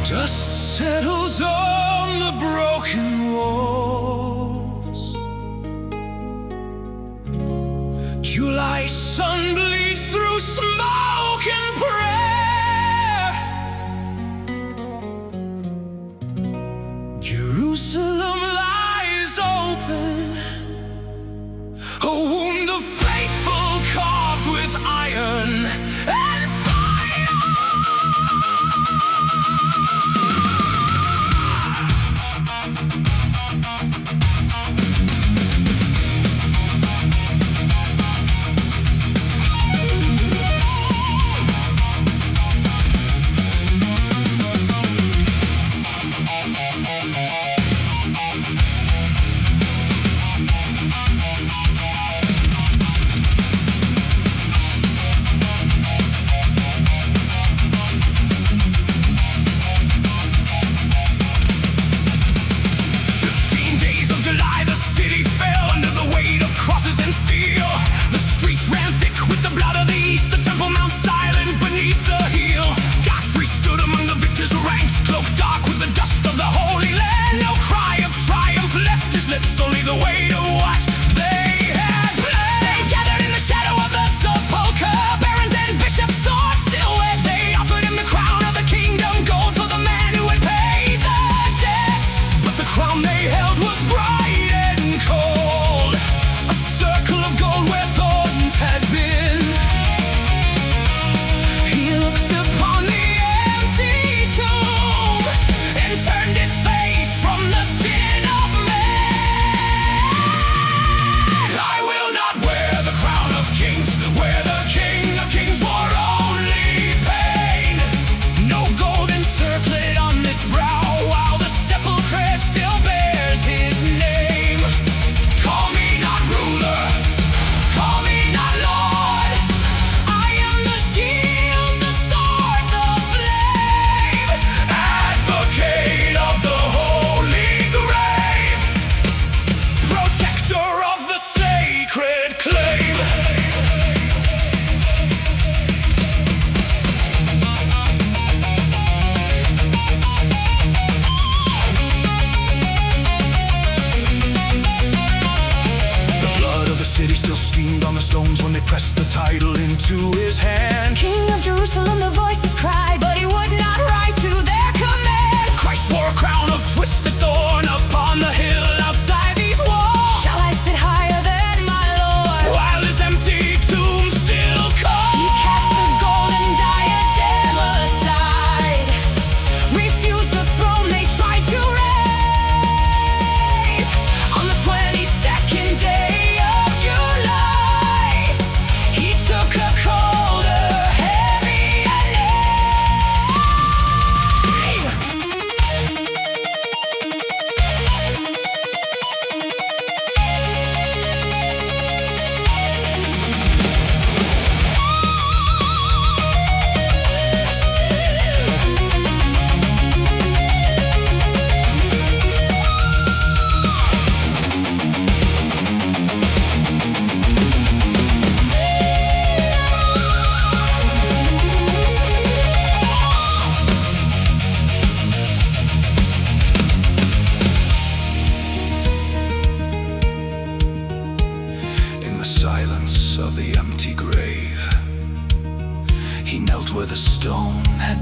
Dust settles on the broken walls. July sun bleeds through smoke and prayer. Jerusalem lies open, a wound of faithful carved with iron and fire.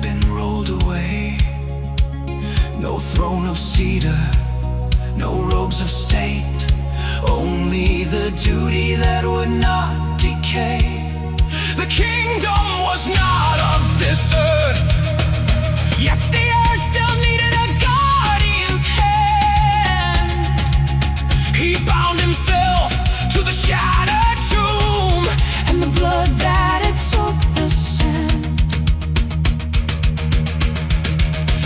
been rolled away. No throne of cedar, no robes of state, only the duty that would not decay. The kingdom was not of this earth, yet the earth still needed a guardian's hand. He bound himself to the shattered tomb, and the blood that it soaked the sand.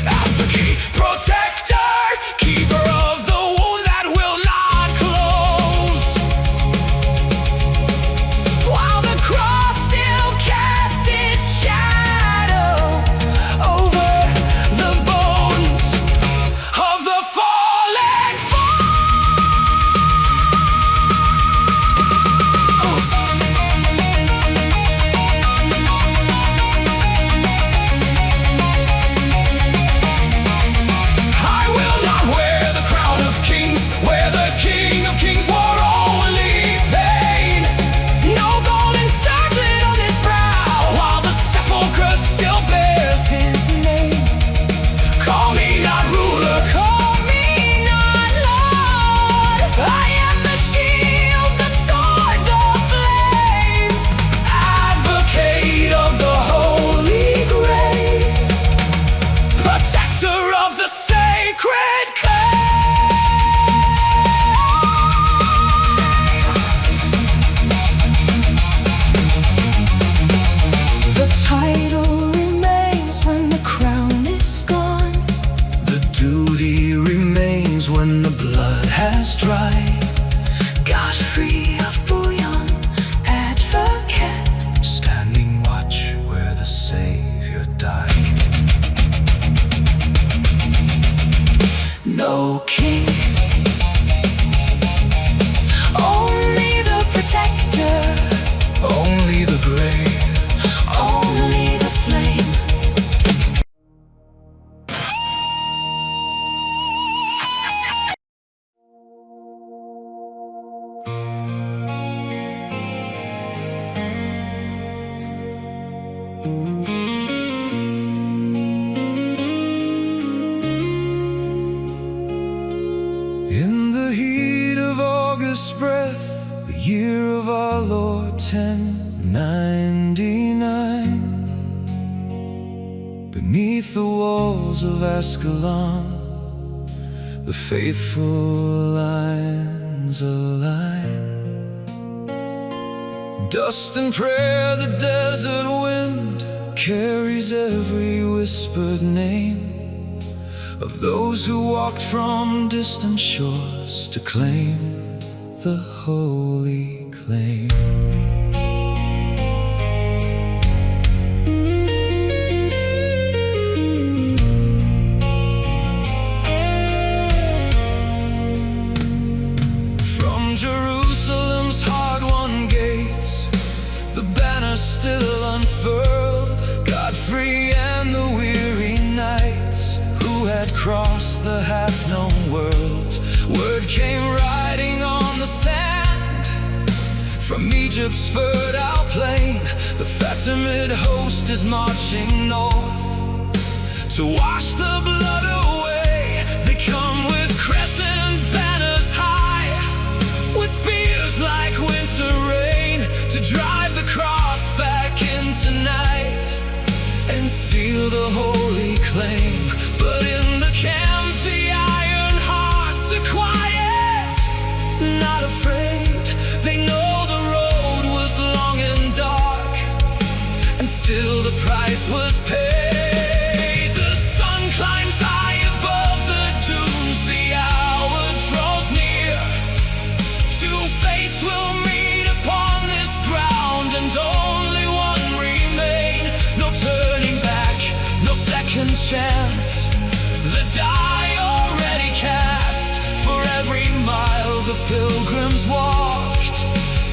Advocate, protector, keeper of the wound that will not close, While the cross still cast its shadow over the bones of the fallen I will not wear the crown of kings, where the King of Kings wore only pain. No golden circlet on his brow, While the sepulchre still bears his name. Call me not ruler, call me not Lord. I am the shield, the sword, the flame, advocate of the holy grave, protector of the sacred claim. The title remains when the crown is gone. The duty remains when the blood has dried. Godfrey of Bouillon, advocate, Standing watch where the Savior died. no king, only the protector, Only the grave. only the flame. In the heat of August breath, the year of our Lord 1099, beneath the walls of Ascalon, the faithful lines align. Dust and prayer, the desert wind carries every whispered name of those who walked from distant shores to claim the holy claim. From Jerusalem's hard-won gates, the banner still unfurled, Godfrey and the weary knights who had crossed the half-known world. Word came riding on the sand from Egypt's fertile plain. The Fatimid host is marching north to wash the blood away. They come with crescent banners high, with spears like winter rain, to drive the cross back into night and seal the holy claim. But in the camp the iron hearts are quiet, not afraid. They know the road was long and dark, and still the price was paid. The sun climbs high above the dunes, the hour draws near. Two fates will meet upon this ground, and only one remain. No turning back, no second chance. The die already cast. For every mile the pilgrims walked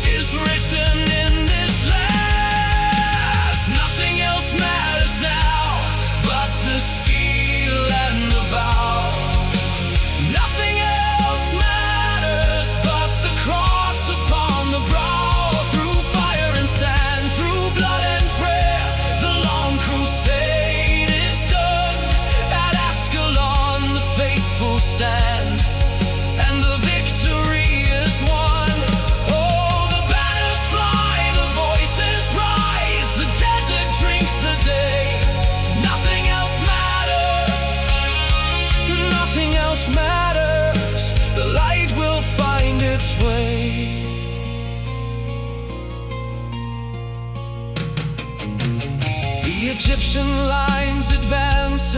is written in this last. Nothing else matters now but the steel and the vow. Nothing else matters but the cross upon the brow. Through fire and sand, through blood and prayer, the long crusade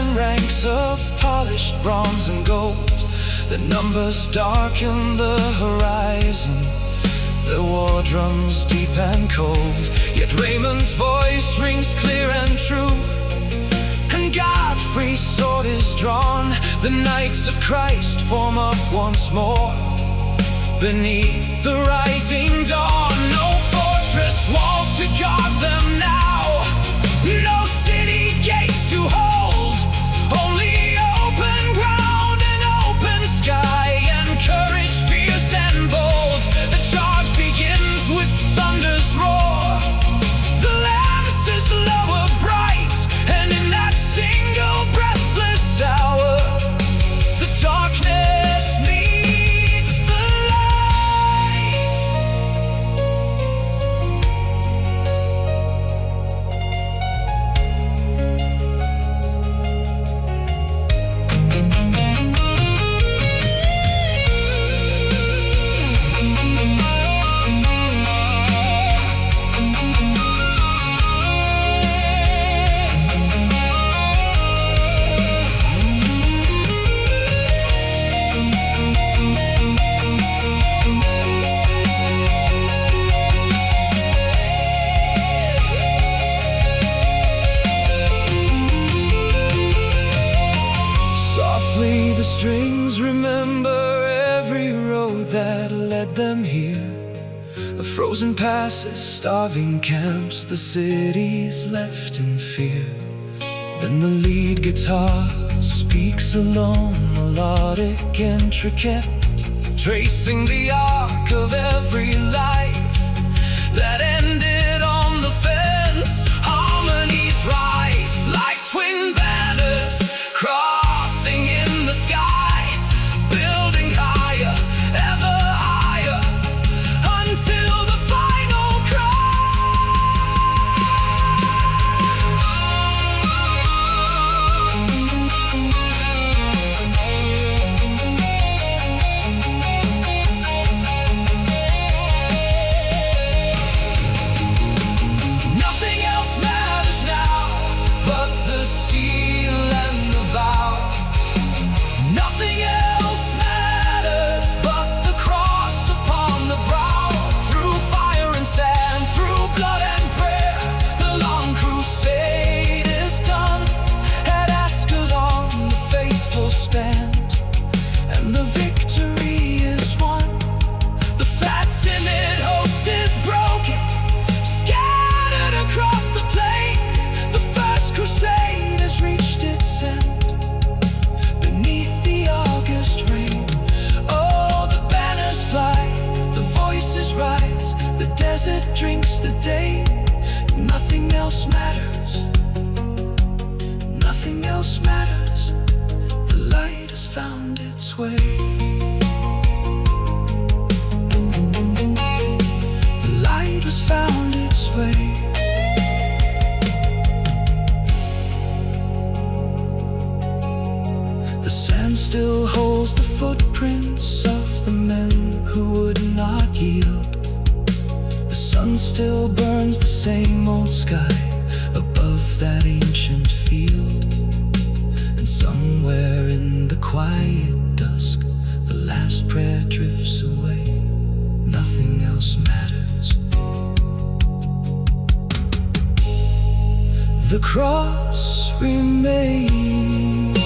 in ranks of polished bronze and gold. The numbers darken the horizon, the war drums deep and cold. Yet Raymond's voice rings clear and true, and Godfrey's sword is drawn. The Knights of Christ form up once more beneath the rising dawn. No fortress walls to guard them now, no city gates to hold, only open ground and open sky, and courage fierce and bold. The charge begins with thunder's roar, the lances lower bright, and in that single breathless hour, the darkness meets the light. Softly the strings remember every road that led them here, the frozen passes, starving camps, the cities left in fear. Then the lead guitar speaks alone, melodic, intricate, tracing the arc of every life that ended on the fence. Harmonies rise like twin banners, crossing in the sky, building higher, ever higher, until the final Nothing else matters now but the steel and the vow. Nothing else matters but the cross upon the brow. Through fire and sand, through blood and prayer, the long crusade is done. At Ascalon the faithful stand, and the victory is won. The fat timid host is broken, scattered across the plain. The First Crusade has reached its end beneath the August rain. Oh, the banners fly, the voices rise, the desert drinks the day. Nothing else matters, nothing else matters. The light has found its way. The light has found its way. The sand still holds the footprints of the men who would not yield. The sun still burns the same old sky above that ancient field. And somewhere in the quiet dusk, the last prayer drifts away. Nothing else matters. The cross remains.